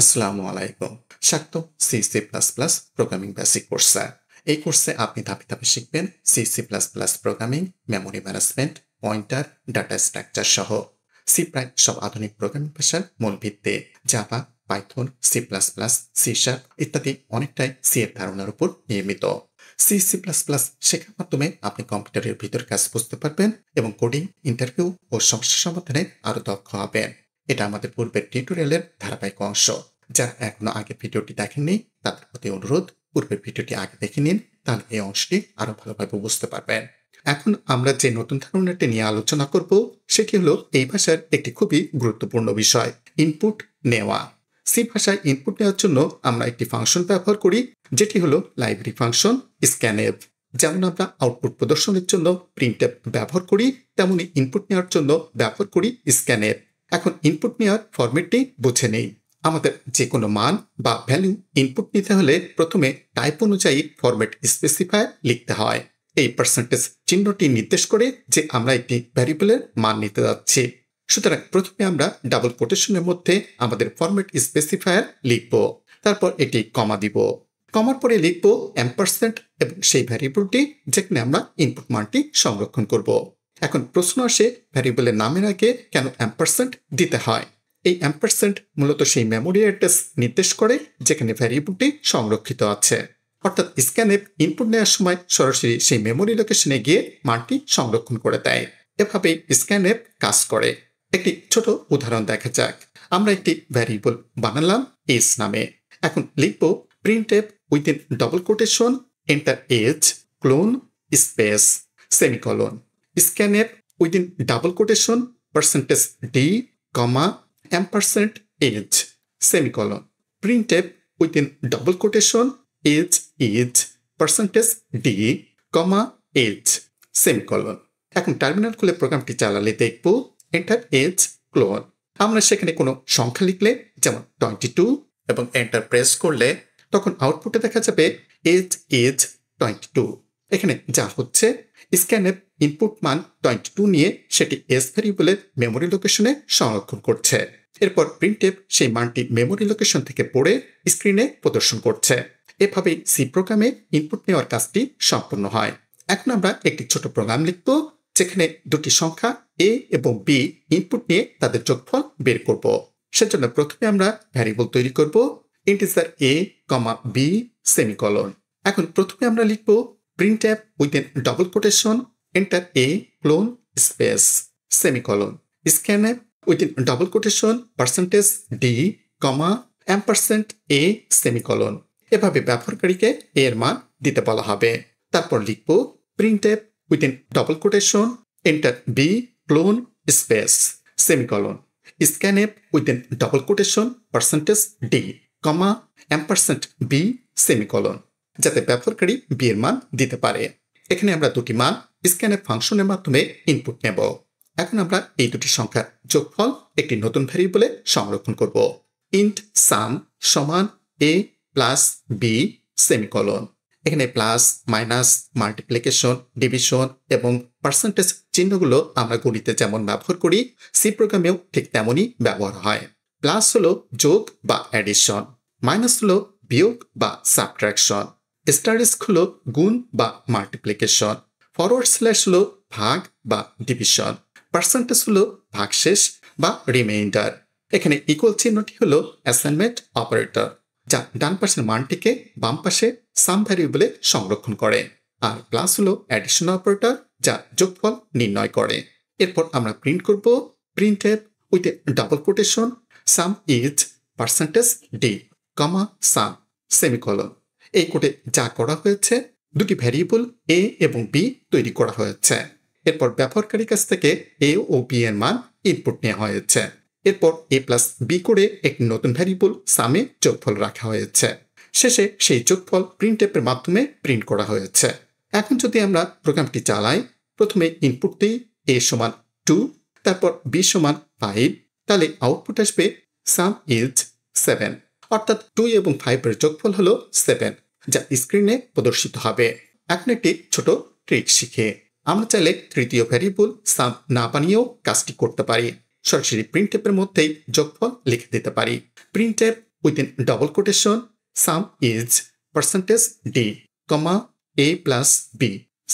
আসসালামু আলাইকুম। স্বাগতম C C plus plus programming basic কোর্সে। এই কোর্সে আপনি ধাপে ধাপে শিখবেন C C plus plus programming, memory management, pointer, data structure সহ সি প্রায় সব আধুনিক প্রোগ্রামিং ভাষার মূল ভিত্তি। Java, Python, C plus plus, C sharp ইত্যাদি অনেকটাই সি এর ধারণার উপর নির্মিত। সি সি প্লাস প্লাস শেখার মাধ্যমে আপনি কম্পিউটারের ভিতর কাজ বুঝতে পারবেন এবং কোডিং, ইন্টারভিউ ও সমস্যা সমাধানে আরো দক্ষ হবেন। এটা আমাদের পূর্বের টিউটোরিয়ালের ধারাবাহিক অংশ। যারা এখনো আগে ভিডিওটি দেখেননি তাদের প্রতি অনুরোধ, পূর্বের ভিডিওটি আগে দেখে নিন, তাহলে এই অংশটি আরো ভালোভাবে বুঝতে পারবেন। এখন আমরা যে নতুন ধারণাটি নিয়ে আলোচনা করব সেটি হলো এই ভাষার একটি খুবই গুরুত্বপূর্ণ বিষয়, ইনপুট নেওয়া। সি ভাষায় ইনপুট নেওয়ার জন্য আমরা একটি ফাংশন ব্যবহার করি, যেটি হলো লাইব্রেরি ফাংশন স্ক্যানএফ। যেমন আমরা আউটপুট প্রদর্শনের জন্য প্রিন্টএফ ব্যবহার করি, তেমনি ইনপুট নেওয়ার জন্য ব্যবহার করি স্ক্যানএফ। এখন ইনপুট নেওয়ার ফরম্যাটটি বুঝে নেই। আমাদের যে কোনো মান বা ভ্যালু ইনপুট নিতে হলে প্রথমে টাইপ অনুযায়ী ফরম্যাট স্পেসিফায়ার লিখতে হয়। এই পার্সেন্টেজ চিহ্নটি নির্দেশ করে যে আমরা একটি ভ্যারিয়েবলের মান নিতে যাচ্ছি। সুতরাং প্রথমে আমরা ডাবল কোটেশনের মধ্যে আমাদের ফরম্যাট স্পেসিফায়ার লিখব, তারপর এটি কমা দিব। কমার পরে লিখব এম্পারসেন্ট এবং সেই ভ্যারিয়েবলটি যেখানে আমরা ইনপুট মানটি সংরক্ষণ করব। এখন প্রশ্ন আসে, ভ্যারিয়েবলের নামের আগে কেন এম্পারসেন্ট দিতে হয়? এই এম্পারসেন্ট মূলত সেই মেমোরি অ্যাড্রেস নির্দেশ করে যেখানে ভ্যারিয়েবলটি সংরক্ষিত আছে। অর্থাৎ স্ক্যানএফ ইনপুট নেওয়ার সময় সরাসরি সেই মেমোরি লোকেশনে গিয়ে মানটি সংরক্ষণ করে দেয়। এভাবেই স্ক্যানএফ কাজ করে। একটি ছোট উদাহরণ দেখা যাক। আমরা একটি ভ্যারিয়েবল বানালাম এজ নামে। এখন লিখব printf within double quotation enter age colon space semicolon. Scanf within double quotation percentage d comma ampersand age semicolon. Printf within double quotation age is percentage d comma age semicolon. এখন terminal খুলে প্রোগ্রামটি চালালে দেখব enter age clone. আমরা সেখানে কোনো সংখ্যা লিখলে যেমন 22 এবং এন্টার প্রেস করলে তখন আউটপুটে দেখা যাবে এজ ইজ 22। এখানে যা হচ্ছে, স্ক্যানএফ ইনপুট মান 22 নিয়ে সেটি এস ভ্যারিয়েবলের মেমোরি লোকেশনে সংরক্ষণ করছে। এরপর প্রিন্টএফ সেই মানটি মেমোরি লোকেশন থেকে পড়ে স্ক্রিনে প্রদর্শন করছে। এভাবেই সি প্রোগ্রামে ইনপুট নেওয়ার কাজটি সম্পন্ন হয়। এখন আমরা একটি ছোট প্রোগ্রাম লিখব যেখানে দুটি সংখ্যা এ এবং বি ইনপুট নিয়ে তাদের যোগফল বের করব। সেজন্য প্রথমে আমরা ভ্যারিয়েবল তৈরি করব integer a comma b semicolon. এখন প্রথমে আমরা লিখব printf within double quotation enter a colon space semicolon. Scanf within double quotation percentage d comma ampersand a semicolon. এভাবে ব্যবহারকারীকে এ এর মান দিতে বলা হবে। তারপর লিখব printf within double quotation enter b colon space semicolon. Scanf within double quotation percentage d comma ampersand b semicolon, যাতে ব্যবহারকারী বি এর মান দিতে পারে। এখানে আমরা দুটি মান স্ক্যানএফ ফাংশনের মাধ্যমে ইনপুট নেব। এখন আমরা এই দুটি সংখ্যার যোগফল একটি নতুন ভ্যারিয়েবলে সংরক্ষণ করব। ইন্ট সাম সমান এ প্লাস বি সেমিকলন। এখানে প্লাস, মাইনাস, মাল্টিপ্লিকেশন, ডিভিশন এবং পার্সেন্টেজ চিহ্নগুলো আমরা গণিতে যেমন ব্যবহার করি, সি প্রোগ্রামেও ঠিক তেমনই ব্যবহার হয়। প্লাস হলো যোগ বা অ্যাডিশন, মাইনাস হলো বিয়োগ বা সাবট্রাকশন, স্টারিস্ক হলো গুণ বা মাল্টিপ্লিকেশন, ফরওয়ার্ড স্ল্যাশ হলো ভাগ বা ডিভিশন, পার্সেন্টেজ হলো ভাগশেষ বা রিমাইন্ডার। এখানে ইকুয়াল চিহ্নটি হলো অ্যাসাইনমেন্ট অপারেটর, যা ডান পাশের মানটিকে বাম পাশে সাম ভ্যারিয়েবলে সংরক্ষণ করে। আর প্লাস হলো অ্যাডিশন অপারেটর, যা যোগফল নির্ণয় করে। এরপর আমরা প্রিন্ট করব printf with double quotation some is percentage d comma some semicolon. এই কোডে যা করা হয়েছে, দুটি ভ্যারিয়েবল এ এবং বি তৈরি করা হয়েছে। এরপর ব্যবহারকারীর কাছ থেকে এ ও বি এর মান ইনপুট নেওয়া হয়েছে। এরপর এ প্লাস বি করে একটি নতুন ভ্যারিয়েবল সামে যোগফল রাখা হয়েছে। শেষে সেই যোগফল প্রিন্টএফের মাধ্যমে প্রিন্ট করা হয়েছে। এখন যদি আমরা প্রোগ্রামটি চালাই, প্রথমে ইনপুট দিই এ সমান 2, তারপর বি সমান 5, তাহলে আউটপুট আসবে সাম ইজ 7। অর্থাৎ 2 এবং 5 এর যোগফল হলো 7, যা স্ক্রিনে প্রদর্শিত হবে। এখন একটি ছোট ট্রিক শিখে আমরা চাইলে তৃতীয় ভ্যারিয়েবল সাম না বানিয়েও কাজটি করতে পারি। সরাসরি প্রিন্টএফের মধ্যেই যোগফল লিখে দিতে পারি। Printf within double quotation sum is percentage d, a plus b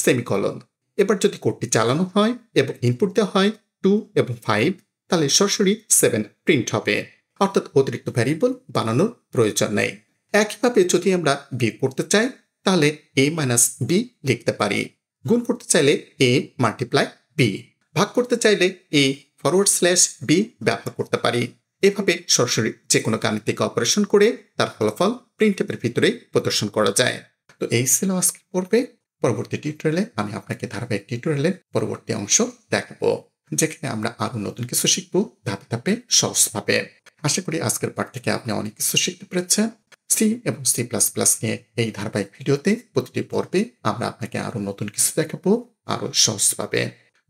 semicolon. এবার যদি কোডটি চালানো হয় এবং ইনপুট দেওয়া হয় 2 এবং 5, তাহলে সরাসরি 7 প্রিন্ট হবে, অর্থাৎ অতিরিক্ত ভ্যারিয়েবল বানানোর প্রয়োজন নেই। একইভাবে যদি আমরা বিয়োগ করতে চাই তাহলে a মাইনাস বি লিখতে পারি। গুণ করতে চাইলে a মাল্টিপ্লাই বি, ভাগ করতে চাইলে a /b ব্যবহার করতে পারি। এভাবে সরাসরি যে কোনো গাণিতিক অপারেশন করে তার ফলাফল প্রিন্টএফের ভিতরে প্রদর্শন করা যায়। তো এই ছিল আজকের পর্বে। পরবর্তী টিউটোরিয়ালে আমি আপনাকে ধারাবাহিক টিউটোরিয়ালের পরবর্তী অংশ দেখাবো, যেখানে আমরা আরো নতুন কিছু শিখবো ধাপে ধাপে সহজভাবে। আশা করি আজকের পাঠ থেকে আপনি অনেক কিছু শিখতে পেরেছেন। সি এবং সি প্লাস প্লাস নিয়ে এই ধারাবাহিক ভিডিওতে প্রতিটি পর্বে আমরা আপনাকে আরো নতুন কিছু দেখাবো আরো সহজভাবে।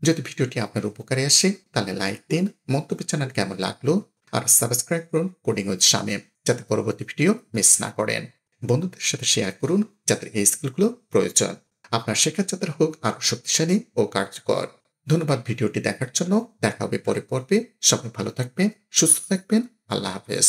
যদি ভিডিওটি আপনার উপকারে আসে তাহলে লাইক দিন, মন্তব্য চ্যানেল কেমন লাগলো আর সাবস্ক্রাইব করুন কোডিং উইথ শামীম, যাতে পরবর্তী ভিডিও মিস না করেন। বন্ধুদের সাথে শেয়ার করুন যাদের এই স্কিলগুলো প্রয়োজন। আপনার শেখা যাত্রা হোক আরো শক্তিশালী ও কার্যকর। ধন্যবাদ ভিডিওটি দেখার জন্য। দেখা হবে পরের পর্বে। সবাই ভালো থাকবেন, সুস্থ থাকবেন। আল্লাহ হাফেজ।